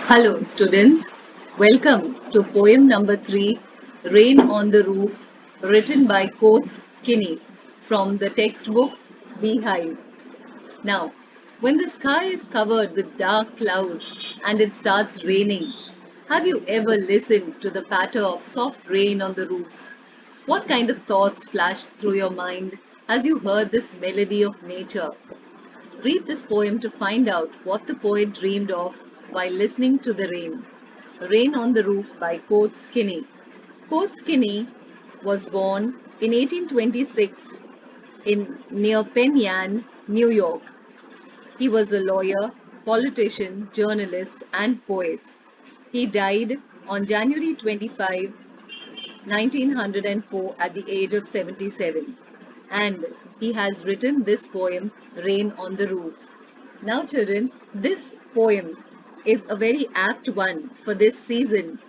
Hello, students. Welcome to poem number 3, Rain on the Roof, written by Coates Kinney from the textbook Beehive. Now, when the sky is covered with dark clouds and it starts raining, have you ever listened to the patter of soft rain on the roof? What kind of thoughts flashed through your mind as you heard this melody of nature? Read this poem to find out what the poet dreamed of while listening to the rain. Rain on the Roof by Coates Kinney. Coates Kinney was born in 1826 in near Penn Yan, New York. He was a lawyer, politician, journalist, and poet. He died on January 25, 1904 at the age of 77, and he has written this poem, Rain on the Roof. Now, children, this poem is a very apt one for this season,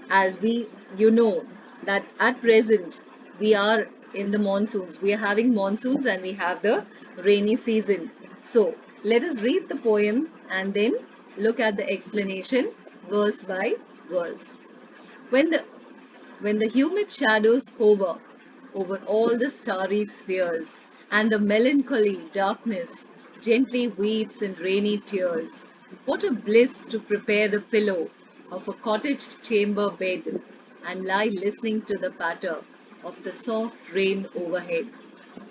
as you know, that at present we are in the monsoons. We are having monsoons and we have the rainy season. So, let us read the poem and then look at the explanation verse by verse. When the when the humid shadows hover over all the starry spheres, and the melancholy darkness gently weeps in rainy tears, what a bliss to prepare the pillow of a cottage chamber bed and lie listening to the patter of the soft rain overhead.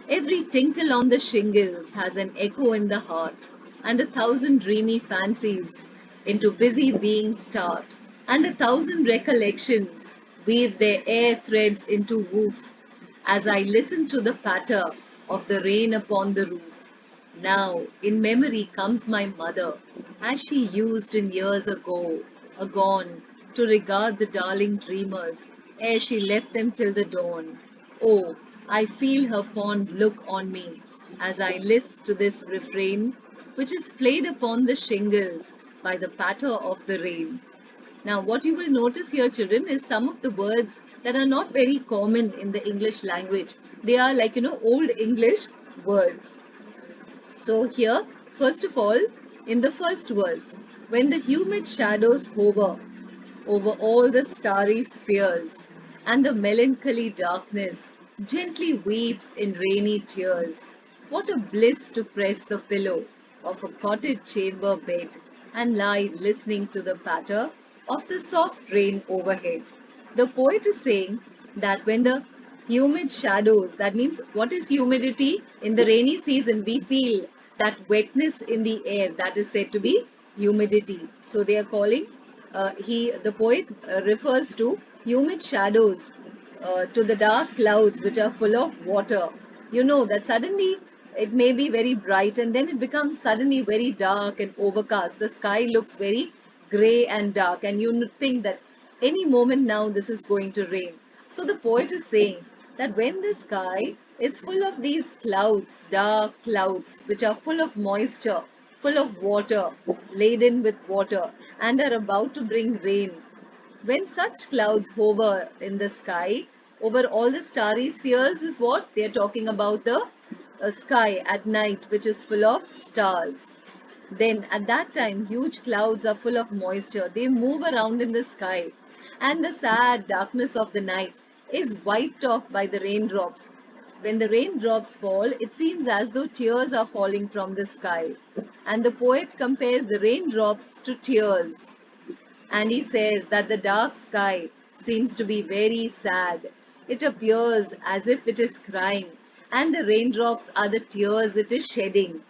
Every tinkle on the shingles has an echo in the heart, and a thousand dreamy fancies into busy beings start, and a thousand recollections weave their air threads into woof, as I listen to the patter of the rain upon the roof. Now, in memory comes my mother, as she used in years agone, to regard the darling dreamers, ere she left them till the dawn. Oh, I feel her fond look on me, as I list to this refrain, which is played upon the shingles by the patter of the rain. Now, what you will notice here, children, is some of the words that are not very common in the English language. They are like, old English words. So, here, first of all, in the first verse, when the humid shadows hover over all the starry spheres, and the melancholy darkness gently weeps in rainy tears. What a bliss to press the pillow of a cottage chamber bed and lie listening to the patter of the soft rain overhead. The poet is saying that when the humid shadows, that means what is humidity? In the rainy season, we feel that wetness in the air that is said to be humidity. So they are calling the poet refers to humid shadows to the dark clouds which are full of water. You know that suddenly it may be very bright and then it becomes suddenly very dark and overcast. The sky looks very gray and dark, and you think that any moment now this is going to rain. So the poet is saying that when the sky is full of these clouds, dark clouds, which are full of moisture, full of water, laden with water, and are about to bring rain, when such clouds hover in the sky over all the starry spheres, is what they are talking about, the sky at night, which is full of stars. Then at that time, huge clouds are full of moisture. They move around in the sky, and the sad darkness of the night is wiped off by the raindrops. When the raindrops fall, it seems as though tears are falling from the sky. And the poet compares the raindrops to tears. And he says that the dark sky seems to be very sad. It appears as if it is crying, and the raindrops are the tears it is shedding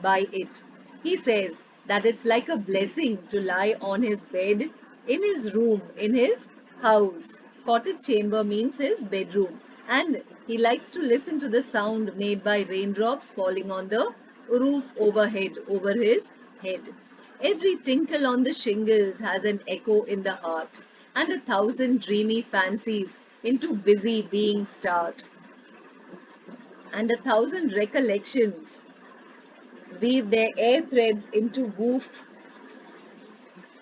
by it. He says that it's like a blessing to lie on his bed in his room, in his house. Cottage chamber means his bedroom, and he likes to listen to the sound made by raindrops falling on the roof overhead, over his head. Every tinkle on the shingles has an echo in the heart, and a thousand dreamy fancies into busy beings start, and a thousand recollections weave their air threads into woof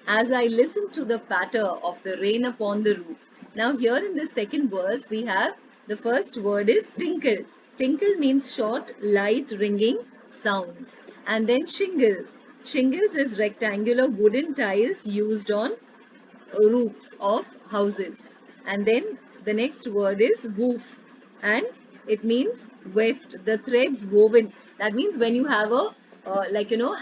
as I listen to the patter of the rain upon the roof. Now, here in the second verse, we have the first word is tinkle. Tinkle means short, light, ringing sounds. And then shingles. Shingles is rectangular wooden tiles used on roofs of houses. And then the next word is woof, and it means weft, the threads woven. That means when you have a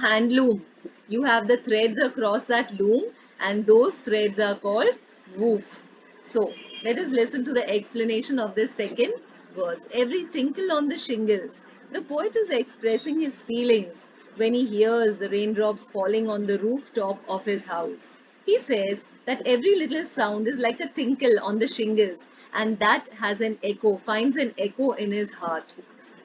hand loom, you have the threads across that loom, and those threads are called woof. So let us listen to the explanation of this second verse. Every tinkle on the shingles. The poet is expressing his feelings when he hears the raindrops falling on the rooftop of his house. He says that every little sound is like a tinkle on the shingles, and that has an echo, finds an echo in his heart.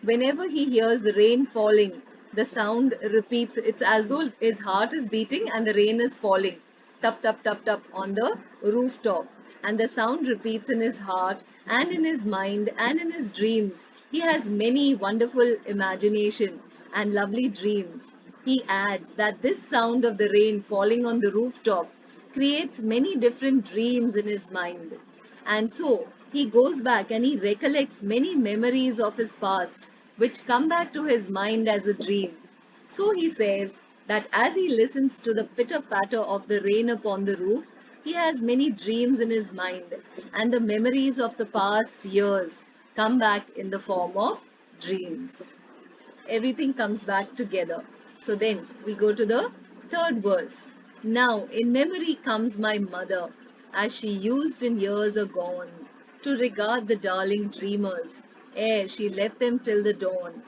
Whenever he hears the rain falling, the sound repeats. It's as though his heart is beating and the rain is falling. Tup, tup, tup, tup on the rooftop. And the sound repeats in his heart and in his mind and in his dreams. He has many wonderful imagination and lovely dreams. He adds that this sound of the rain falling on the rooftop creates many different dreams in his mind. And so he goes back and he recollects many memories of his past which come back to his mind as a dream. So he says that as he listens to the pitter patter of the rain upon the roof, he has many dreams in his mind, and the memories of the past years come back in the form of dreams. Everything comes back together. So then we go to the third verse. Now in memory comes my mother, as she used in years agone, to regard the darling dreamers, ere she left them till the dawn.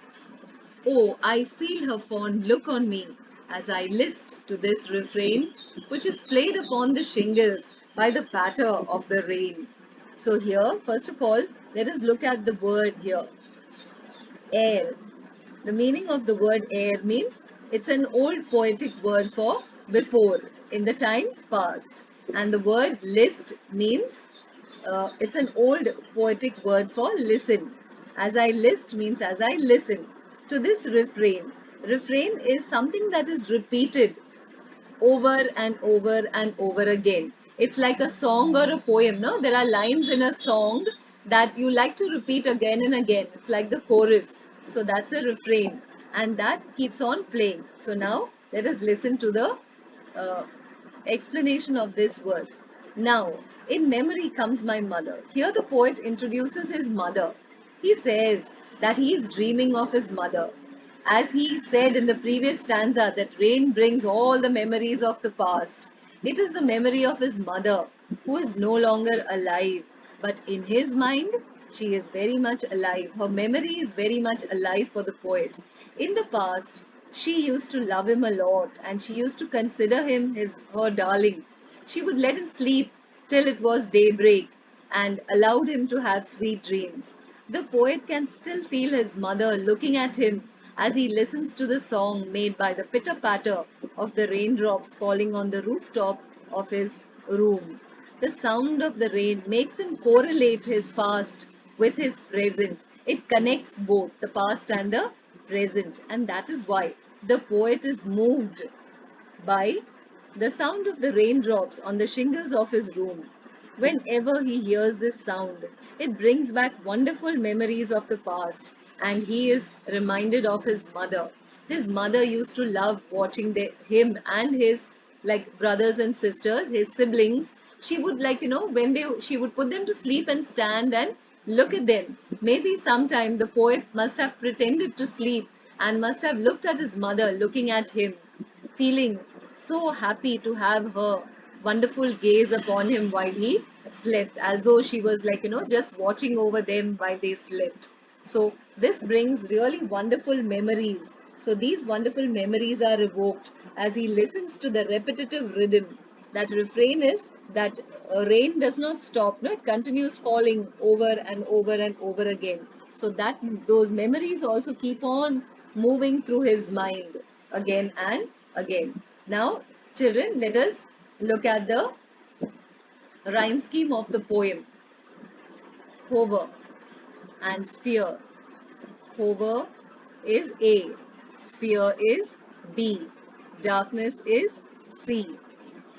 Oh, I feel her fond look on me as I list to this refrain, which is played upon the shingles by the patter of the rain. So here, first of all, let us look at the word here, air. The meaning of the word air means it's an old poetic word for before, in the times past. And the word list means it's an old poetic word for listen. As I list means as I listen to this refrain. Refrain is something that is repeated over and over and over again. It's like a song or a poem, no? There are lines in a song that you like to repeat again and again. It's like the chorus. So that's a refrain, and that keeps on playing. So now let us listen to the uh, explanation of this verse. Now, in memory comes my mother. Here the poet introduces his mother. He says that he is dreaming of his mother. As he said in the previous stanza, that rain brings all the memories of the past. It is the memory of his mother, who is no longer alive, but in his mind, she is very much alive. Her memory is very much alive for the poet. In the past, she used to love him a lot, and she used to consider him her darling. She would let him sleep till it was daybreak and allowed him to have sweet dreams. The poet can still feel his mother looking at him as he listens to the song made by the pitter patter of the raindrops falling on the rooftop of his room. The sound of the rain makes him correlate his past with his present. It connects both the past and the present, and that is why the poet is moved by the sound of the raindrops on the shingles of his room. Whenever he hears this sound, it brings back wonderful memories of the past, and he is reminded of his mother. His mother used to love watching him and his brothers and sisters, his siblings. She would when she would put them to sleep and stand and look at them. Maybe sometime the poet must have pretended to sleep and must have looked at his mother looking at him, feeling so happy to have her wonderful gaze upon him while he slept, as though she was just watching over them while they slept. So this brings really wonderful memories. So these wonderful memories are evoked as he listens to the repetitive rhythm. That refrain is that rain does not stop, no, it continues falling over and over and over again. So that those memories also keep on moving through his mind again and again. Now, children, let us look at the rhyme scheme of the poem. Hover and sphere. Hover is A, sphere is B, darkness is C,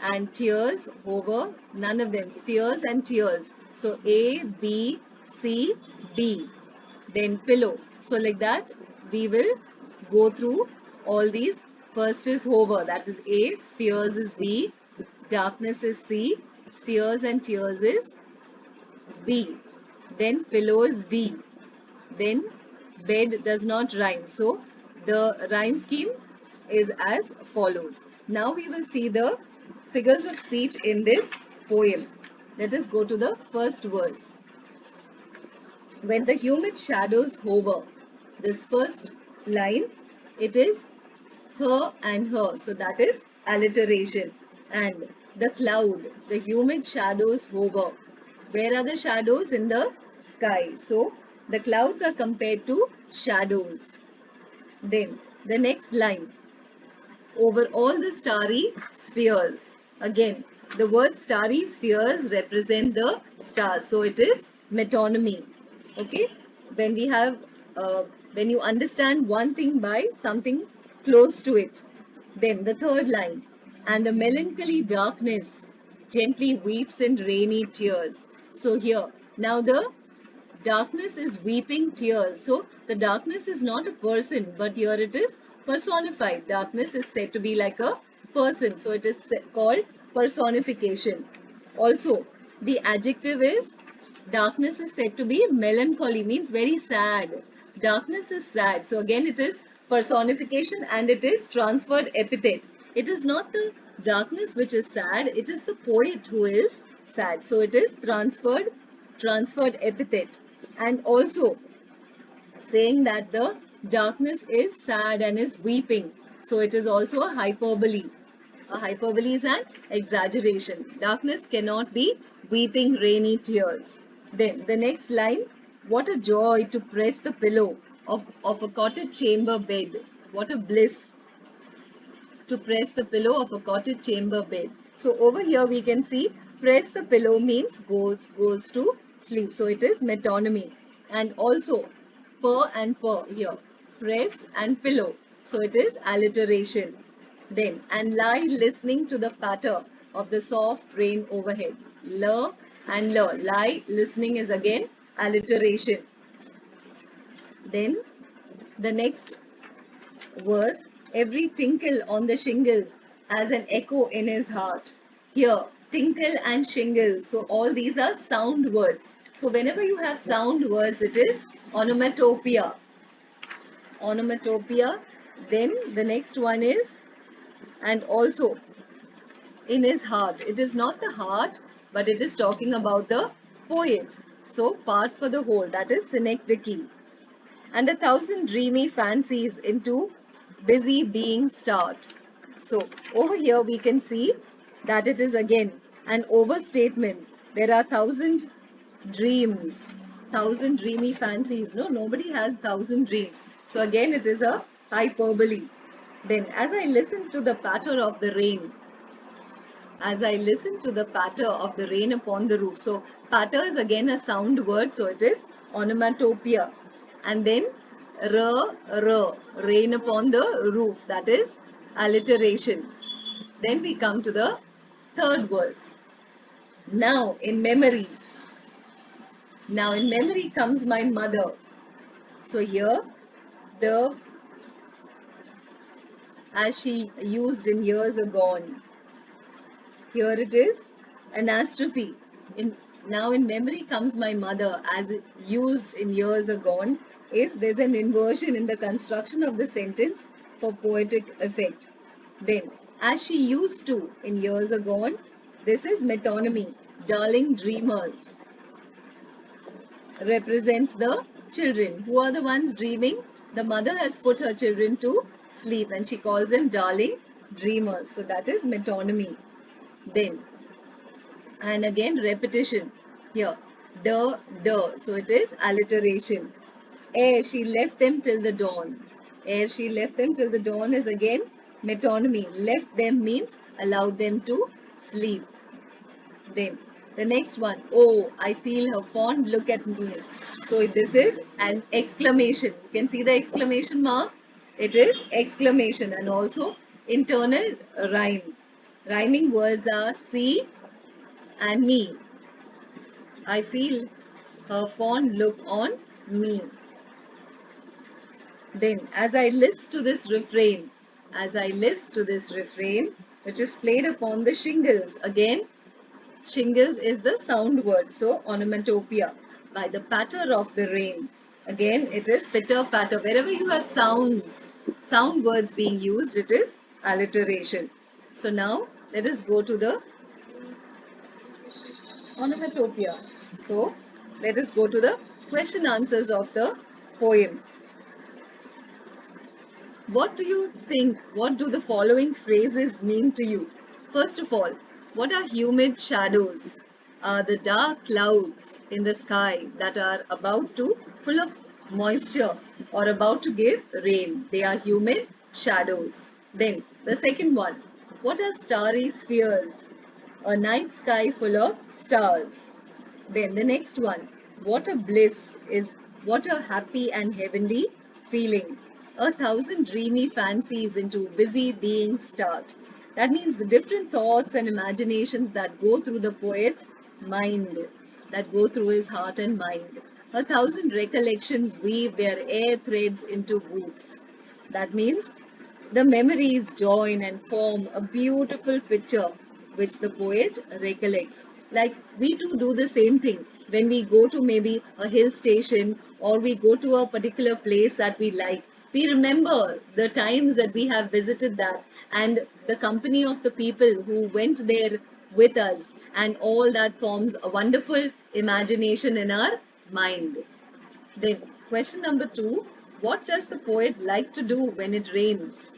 and tears, hover, none of them, spheres and tears. So A, B, C, B. Then pillow. So like that, we will go through all these First is hover, that is A, spheres is B, darkness is C, spheres and tears is B. Then pillow is D. Then bed does not rhyme. So the rhyme scheme is as follows. Now we will see the figures of speech in this poem. Let us go to the first verse. When the humid shadows hover, this first line, it is her and her. So that is alliteration. And the cloud, the humid shadows hover. Where are the shadows? In the sky. So the clouds are compared to shadows. Then the next line, over all the starry spheres. Again, the word starry spheres represent the stars. So it is metonymy. Okay. When we have, when you understand one thing by something close to it. Then the third line, and the melancholy darkness gently weeps in rainy tears. So here, now the darkness is weeping tears. So the darkness is not a person, but here it is personified. Darkness is said to be like a person. So it is called personification. Also, the adjective is darkness is said to be melancholy, means very sad. Darkness is sad. So again it is personification and it is transferred epithet. It is not the darkness which is sad, it is the poet who is sad. So it is transferred epithet. And also saying that the darkness is sad and is weeping. So it is also a hyperbole. A hyperbole is an exaggeration. Darkness cannot be weeping rainy tears. Then the next line, what a joy to press the pillow of a cottage chamber bed. What a bliss to press the pillow of a cottage chamber bed. So over here we can see press the pillow means goes to sleep. So it is metonymy. And also per and per here. Press and pillow. So it is alliteration. Then and lie listening to the patter of the soft rain overhead. L and l. Lie listening is again alliteration. Then the next verse, every tinkle on the shingles as an echo in his heart. Here, tinkle and shingles. So all these are sound words. So whenever you have sound words, it is onomatopoeia. Onomatopoeia. Then the next one is, and also in his heart. It is not the heart, but it is talking about the poet. So part for the whole, that is synecdoche. And a thousand dreamy fancies into busy being start. So over here we can see that it is again an overstatement. There are thousand dreams, thousand dreamy fancies. No, nobody has thousand dreams. So again it is a hyperbole. Then as I listen to the patter of the rain, as I listen to the patter of the rain upon the roof. So patter is again a sound word, so it is onomatopoeia. And then rain upon the roof, that is alliteration. Then we come to the third verse. Now in memory comes my mother. So here the as she used in years agone. Here it is, anastrophe. Now in memory comes my mother, as it used in years agone, is there's an inversion in the construction of the sentence for poetic effect. Then, as she used to in years agone, this is metonymy. Darling dreamers represents the children. Who are the ones dreaming? The mother has put her children to sleep and she calls them darling dreamers. So that is metonymy. Then and again repetition here the so it is alliteration. Ere she left them till the dawn. Ere she left them till the dawn is again metonymy. Left them means allowed them to sleep. Then the next one, oh, I feel her fond look at me. So this is an exclamation. You can see the exclamation mark. It is exclamation and also internal rhyme. Rhyming words are see and me. I feel her fond look on me. Then, as I listen to this refrain, as I list to this refrain, which is played upon the shingles. Again, shingles is the sound word, so onomatopoeia, by the patter of the rain. Again, it is pitter patter. Wherever you have sounds, sound words being used, it is alliteration. So now let us go to the onomatopoeia. So let us go to the question answers of the poem. What do you think? What do the following phrases mean to you? First of all, what are humid shadows? Are the dark clouds in the sky that are about to, full of moisture or about to give rain. They are humid shadows. Then, the second one, what are starry spheres? A night sky full of stars. Then the next one, what a bliss is, what a happy and heavenly feeling. A thousand dreamy fancies into busy beings start. That means the different thoughts and imaginations that go through the poet's mind, that go through his heart and mind. A thousand recollections weave their air threads into woods. That means the memories join and form a beautiful picture which the poet recollects. Like we too do the same thing when we go to maybe a hill station or we go to a particular place that we like. We remember the times that we have visited that and the company of the people who went there with us, and all that forms a wonderful imagination in our mind. Then, question number two, what does the poet like to do when it rains?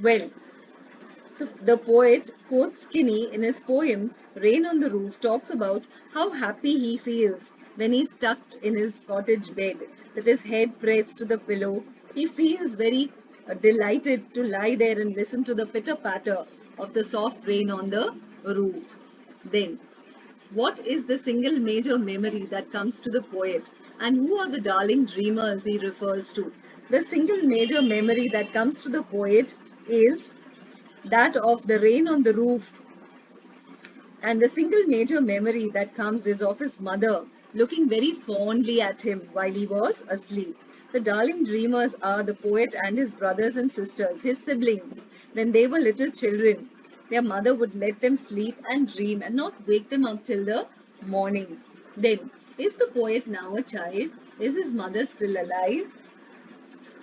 Well, the poet quotes Skinny in his poem Rain on the Roof talks about how happy he feels when he's tucked in his cottage bed with his head pressed to the pillow. He feels very delighted to lie there and listen to the pitter patter of the soft rain on the roof. Then, what is the single major memory that comes to the poet? And who are the darling dreamers he refers to? The single major memory that comes to the poet is that of the rain on the roof, and the single major memory that comes is of his mother looking very fondly at him while he was asleep. The darling dreamers are the poet and his brothers and sisters, his siblings. When they were little children, their mother would let them sleep and dream and not wake them up till the morning. Then, is the poet now a child? Is his mother still alive?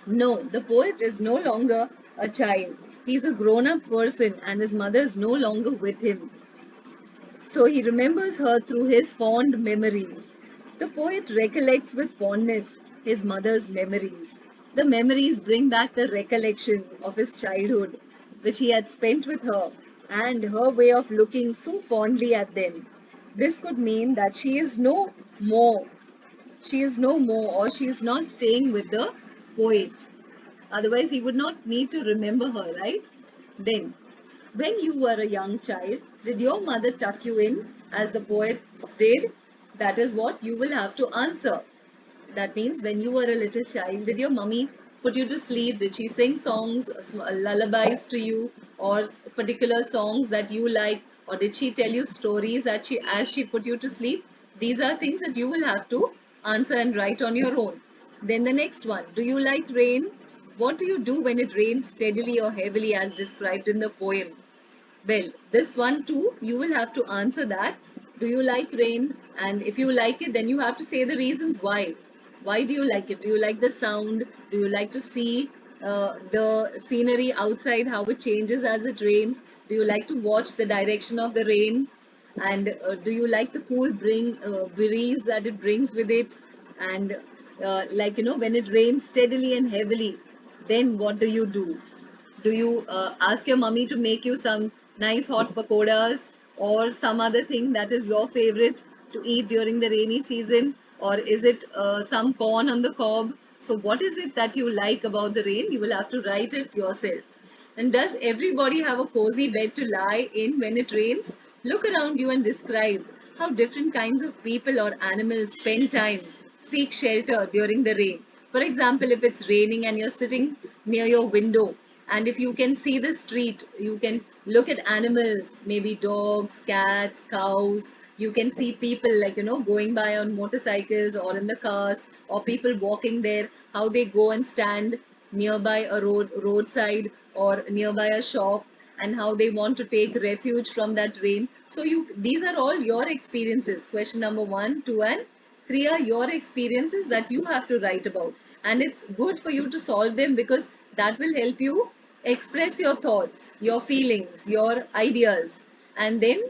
No, the poet is no longer a child. He's a grown up person and his mother is no longer with him. So he remembers her through his fond memories. The poet recollects with fondness his mother's memories. The memories bring back the recollection of his childhood, which he had spent with her, and her way of looking so fondly at them. This could mean that she is no more, or she is not staying with the poet. Otherwise, he would not need to remember her, right? Then, when you were a young child, did your mother tuck you in as the poets did? That is what you will have to answer. That means when you were a little child, did your mummy put you to sleep? Did she sing songs, lullabies to you, or particular songs that you like? Or did she tell you stories as she put you to sleep? These are things that you will have to answer and write on your own. Then the next one, do you like rain? What do you do when it rains steadily or heavily as described in the poem? Well, this one too, you will have to answer that. Do you like rain? And if you like it, then you have to say the reasons why. Why do you like it? Do you like the sound? Do you like to see the scenery outside, how it changes as it rains? Do you like to watch the direction of the rain? And do you like the cool breeze that it brings with it? And when it rains steadily and heavily, then what do you do? Do you ask your mummy to make you some nice hot pakoras or some other thing that is your favorite to eat during the rainy season? Or is it some corn on the cob? So, what is it that you like about the rain? You will have to write it yourself. And does everybody have a cozy bed to lie in when it rains? Look around you and describe how different kinds of people or animals spend time, seek shelter during the rain. For example, if it's raining and you're sitting near your window, and if you can see the street, you can look at animals, maybe dogs, cats, cows. You can see people going by on motorcycles or in the cars, or people walking there, how they go and stand nearby a roadside or nearby a shop, and how they want to take refuge from that rain. So these are all your experiences. Question number 1, 2, and 3 are your experiences that you have to write about. And it's good for you to solve them, because that will help you express your thoughts, your feelings, your ideas, and then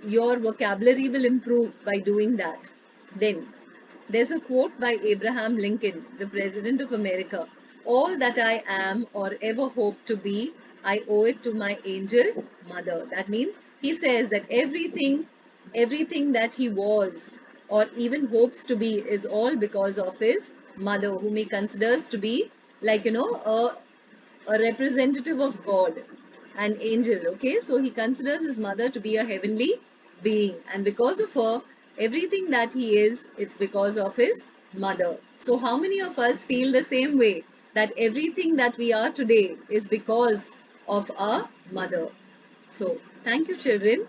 your vocabulary will improve by doing that. Then there's a quote by Abraham Lincoln, the President of America. All that I am or ever hope to be, I owe it to my angel mother. That means he says that everything that he was or even hopes to be is all because of his mother, whom he considers to be like, a representative of God, an angel. Okay, so he considers his mother to be a heavenly being, and because of her, everything that he is, it's because of his mother. So, how many of us feel the same way, that everything that we are today is because of our mother? So, thank you, children.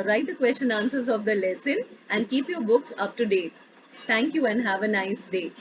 Write the question answers of the lesson and keep your books up to date. Thank you and have a nice day.